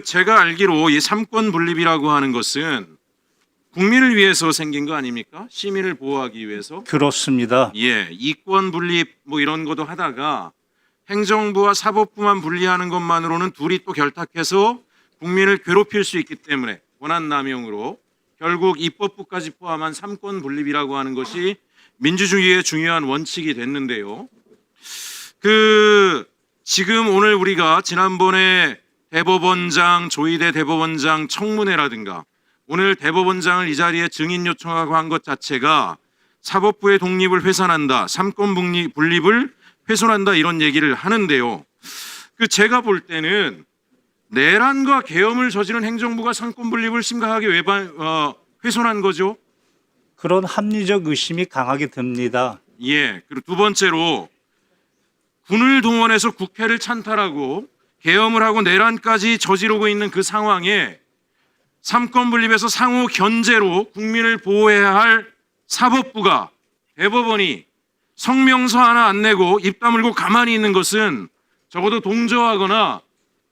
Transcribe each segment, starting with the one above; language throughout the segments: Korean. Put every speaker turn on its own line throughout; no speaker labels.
제가 알기로 이 삼권 분립이라고 하는 것은 국민을 위해서 생긴 거 아닙니까? 시민을 보호하기 위해서.
그렇습니다.
예, 이권 분립 뭐 이런 것도 하다가 행정부와 사법부만 분리하는 것만으로는 둘이 또 결탁해서 국민을 괴롭힐 수 있기 때문에 권한 남용으로 결국 입법부까지 포함한 삼권 분립이라고 하는 것이 민주주의의 중요한 원칙이 됐는데요. 지금 오늘 우리가 지난번에 대법원장, 조희대 대법원장 청문회라든가 오늘 대법원장을 이 자리에 증인 요청하고 한 것 자체가 사법부의 독립을 훼손한다, 삼권 분립을 훼손한다 이런 얘기를 하는데요. 제가 볼 때는 내란과 계엄을 저지른 행정부가 삼권 분립을 심각하게 훼손한 거죠.
그런 합리적 의심이 강하게 듭니다.
예. 그리고 두 번째로 군을 동원해서 국회를 찬탈하고 계엄을 하고 내란까지 저지르고 있는 그 상황에 삼권 분립에서 상호 견제로 국민을 보호해야 할 사법부가, 대법원이 성명서 하나 안 내고 입 다물고 가만히 있는 것은 적어도 동조하거나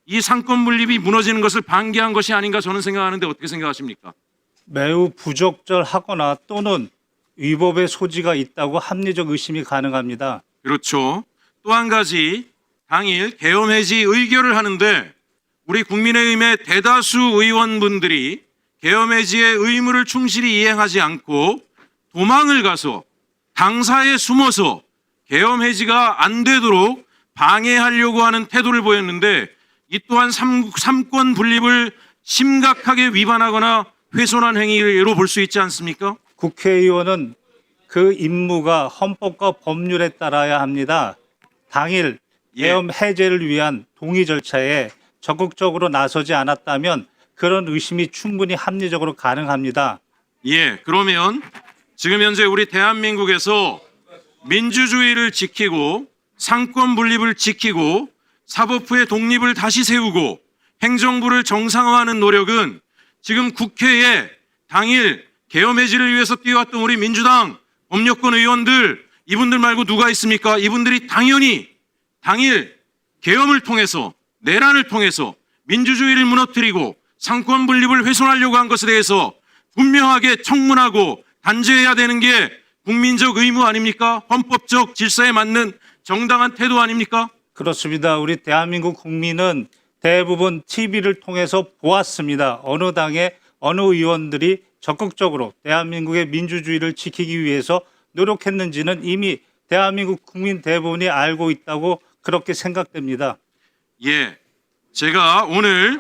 이 삼권 분립이 무너지는 것을 방기한 것이 아닌가 저는 생각하는데 어떻게 생각하십니까?
매우 부적절하거나 또는 위법의 소지가 있다고 합리적 의심이 가능합니다.
그렇죠. 또 한 가지, 당일 계엄 해지 의결을 하는데 우리 국민의힘의 대다수 의원분들이 계엄 해지의 의무를 충실히 이행하지 않고 도망을 가서 당사에 숨어서 계엄 해지가 안 되도록 방해하려고 하는 태도를 보였는데 이 또한 삼권 분립을 심각하게 위반하거나 훼손한 행위로 볼 수 있지 않습니까?
국회의원은 그 임무가 헌법과 법률에 따라야 합니다. 당일 계엄 해제를 위한 동의 절차에 적극적으로 나서지 않았다면 그런 의심이 충분히 합리적으로 가능합니다.
예, 그러면 지금 현재 우리 대한민국에서 민주주의를 지키고 삼권 분립을 지키고 사법부의 독립을 다시 세우고 행정부를 정상화하는 노력은 지금 국회에 당일 계엄 해지를 위해서 뛰어왔던 우리 민주당 법률권 의원들 이분들 말고 누가 있습니까? 이분들이 당연히 당일 계엄을 통해서 내란을 통해서 민주주의를 무너뜨리고 삼권 분립을 훼손하려고 한 것에 대해서 분명하게 청문하고 단죄해야 되는 게 국민적 의무 아닙니까? 헌법적 질서에 맞는 정당한 태도 아닙니까?
그렇습니다. 우리 대한민국 국민은 대부분 TV를 통해서 보았습니다. 어느 당의 어느 의원들이 적극적으로 대한민국의 민주주의를 지키기 위해서 노력했는지는 이미 대한민국 국민 대부분이 알고 있다고 그렇게 생각됩니다.
예, 제가 오늘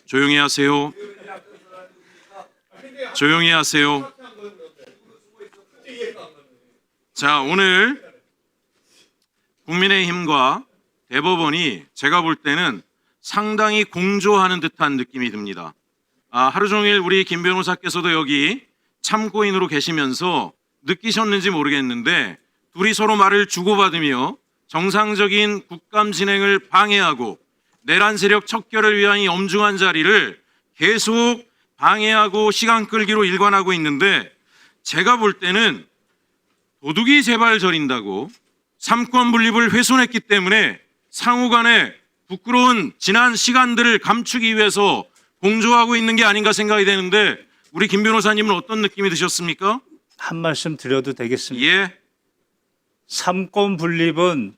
조용히 하세요. 조용히 하세요. 자, 오늘 국민의힘과 대법원이 제가 볼 때는 상당히 공조하는 듯한 느낌이 듭니다. 하루 종일 우리 김 변호사께서도 여기 참고인으로 계시면서 느끼셨는지 모르겠는데 둘이 서로 말을 주고받으며 정상적인 국감 진행을 방해하고 내란 세력 척결을 위한 이 엄중한 자리를 계속 방해하고 시간 끌기로 일관하고 있는데 제가 볼 때는 도둑이 제발 저린다고 삼권 분립을 훼손했기 때문에 상호 간에 부끄러운 지난 시간들을 감추기 위해서 공조하고 있는 게 아닌가 생각이 되는데 우리 김 변호사님은 어떤 느낌이 드셨습니까?
한 말씀 드려도 되겠습니까?
예.
삼권 분립은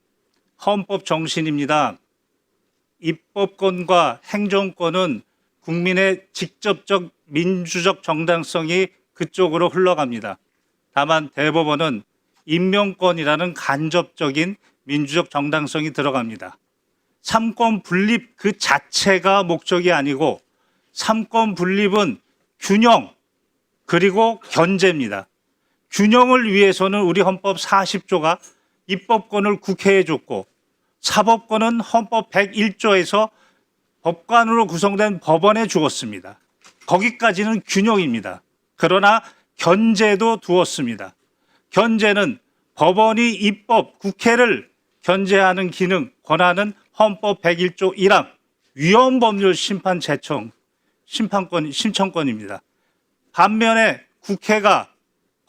헌법 정신입니다. 입법권과 행정권은 국민의 직접적 민주적 정당성이 그쪽으로 흘러갑니다. 다만 대법원은 임명권이라는 간접적인 민주적 정당성이 들어갑니다. 삼권 분립 그 자체가 목적이 아니고 삼권 분립은 균형 그리고 견제입니다. 균형을 위해서는 우리 헌법 40조가 입법권을 국회에 줬고 사법권은 헌법 101조에서 법관으로 구성된 법원에 주었습니다. 거기까지는 균형입니다. 그러나 견제도 두었습니다. 견제는 법원이 입법, 국회를 견제하는 기능, 권한은 헌법 101조 1항 위헌법률 심판 제청, 신청권입니다. 반면에 국회가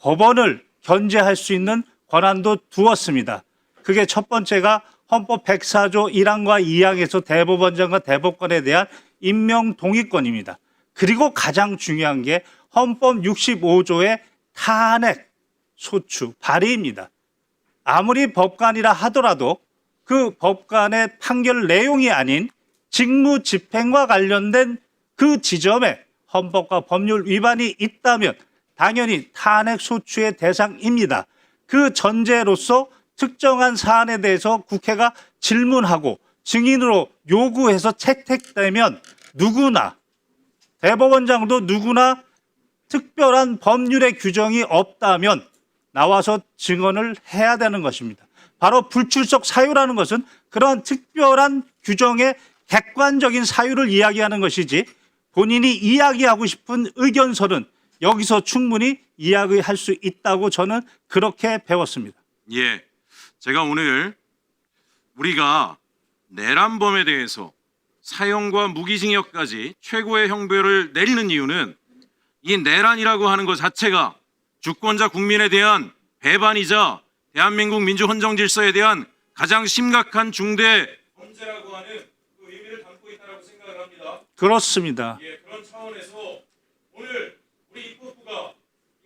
법원을 견제할 수 있는 권한도 두었습니다. 그게 첫 번째가 헌법 104조 1항과 2항에서 대법원장과 대법관에 대한 임명 동의권입니다. 그리고 가장 중요한 게 헌법 65조의 탄핵 소추 발의입니다. 아무리 법관이라 하더라도 그 법관의 판결 내용이 아닌 직무 집행과 관련된 그 지점에 헌법과 법률 위반이 있다면 당연히 탄핵 소추의 대상입니다. 그 전제로서 특정한 사안에 대해서 국회가 질문하고 증인으로 요구해서 채택되면 누구나 대법원장도 누구나 특별한 법률의 규정이 없다면 나와서 증언을 해야 되는 것입니다. 바로 불출석 사유라는 것은 그런 특별한 규정의 객관적인 사유를 이야기하는 것이지 본인이 이야기하고 싶은 의견서는 여기서 충분히 이야기할 수 있다고 저는 그렇게 배웠습니다.
예, 제가 오늘 우리가 내란범에 대해서 사형과 무기징역까지 최고의 형벌을 내리는 이유는 이 내란이라고 하는 것 자체가 주권자 국민에 대한 배반이자 대한민국 민주 헌정 질서에 대한 가장 심각한 중대 범죄라고 하는 그 의미를 담고 있다고 생각을 합니다.
그렇습니다.
예, 그런 차원에서 오늘 우리 입법부가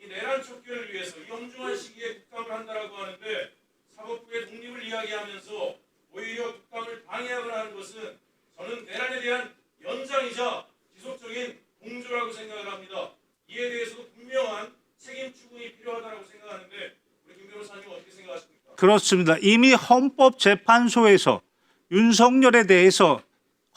이 내란 척결을 위해서 이 엄중한 시기에 국감을 한다라고 하는데 사법부의 독립을 이야기하면서 오히려 국감을 방해하거나 하는 것은 저는 내란에 대한 연장이자 지속적인 공조라고 생각을 합니다. 이에 대해서도 분명한 책임 추궁이 필요하다고 생각하는데 우리 김 변호사님 어떻게 생각하십니까?
그렇습니다. 이미 헌법재판소에서 윤석열에 대해서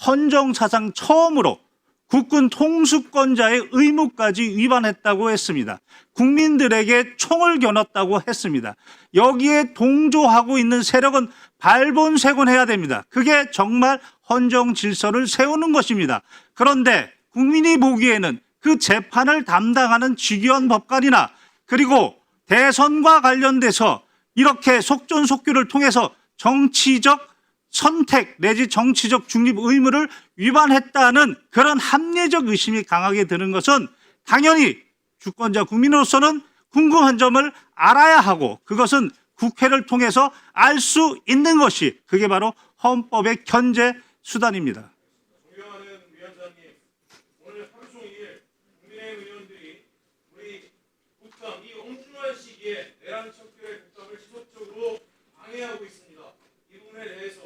헌정사상 처음으로 국군 통수권자의 의무까지 위반했다고 했습니다. 국민들에게 총을 겨눴다고 했습니다. 여기에 동조하고 있는 세력은 발본색원해야 됩니다. 그게 정말 헌정 질서를 세우는 것입니다. 그런데 국민이 보기에는 그 재판을 담당하는 직위원 법관이나 그리고 대선과 관련돼서 이렇게 속전속결을 통해서 정치적 선택 내지 정치적 중립 의무를 위반했다는 그런 합리적 의심이 강하게 드는 것은 당연히 주권자 국민으로서는 궁금한 점을 알아야 하고 그것은 국회를 통해서 알 수 있는 것이 그게 바로 헌법의 견제 수단입니다.
존경하는 위원장님, 오늘 하루 종일 국민의힘 의원들이 우리 국감 이 엄중한 시기에 내란 척결의 국감을 지속적으로 방해하고 있습니다. 이 부분에 대해서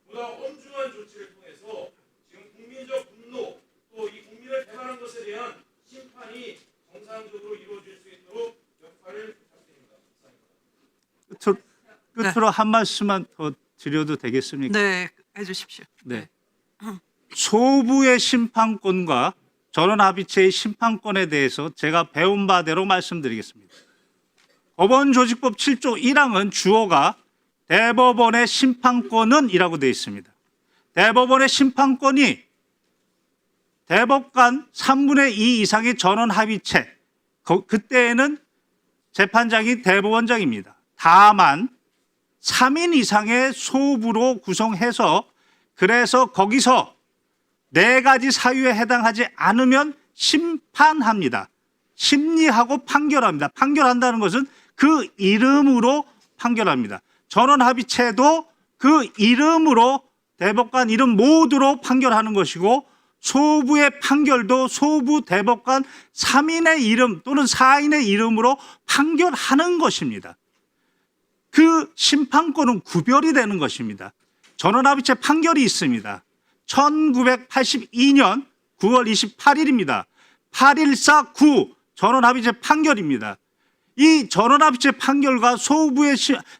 보다 엄중한 조치를 통해서 지금 국민적 분노 또 이 국민을 배반한 것에 대한 심판이 정상적으로 이루어질 수 있도록 역할을 부탁드립니다.
끝으로 한 말씀만 더 드려도 되겠습니까?
네, 해주십시오.
네. 소부의 심판권과 전원합의체의 심판권에 대해서 제가 배운 바대로 말씀드리겠습니다. 법원조직법 7조 1항은 주어가 대법원의 심판권은 이라고 되어 있습니다. 대법원의 심판권이 대법관 3분의 2 이상의 전원합의체, 그때에는 재판장이 대법원장입니다. 다만 3인 이상의 소부로 구성해서 그래서 거기서 4가지 사유에 해당하지 않으면 심판합니다. 심리하고 판결합니다. 판결한다는 것은 그 이름으로 판결합니다. 전원합의체도 그 이름으로 대법관 이름 모두로 판결하는 것이고 소부의 판결도 소부 대법관 3인의 이름 또는 4인의 이름으로 판결하는 것입니다. 그 심판권은 구별이 되는 것입니다. 전원합의체 판결이 있습니다. 1982년 9월 28일입니다. 8149 전원합의체 판결입니다. 이 전원합의체 판결과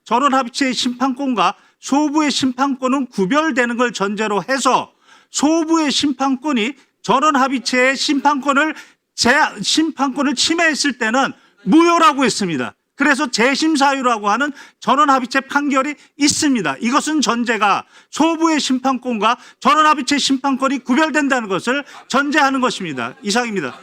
전원합의체의 심판권과 소부의 심판권은 구별되는 걸 전제로 해서 소부의 심판권이 전원합의체의 심판권을 침해했을 때는 무효라고 했습니다. 그래서 재심사유라고 하는 전원합의체 판결이 있습니다. 이것은 전제가 소부의 심판권과 전원합의체 심판권이 구별된다는 것을 전제하는 것입니다. 이상입니다.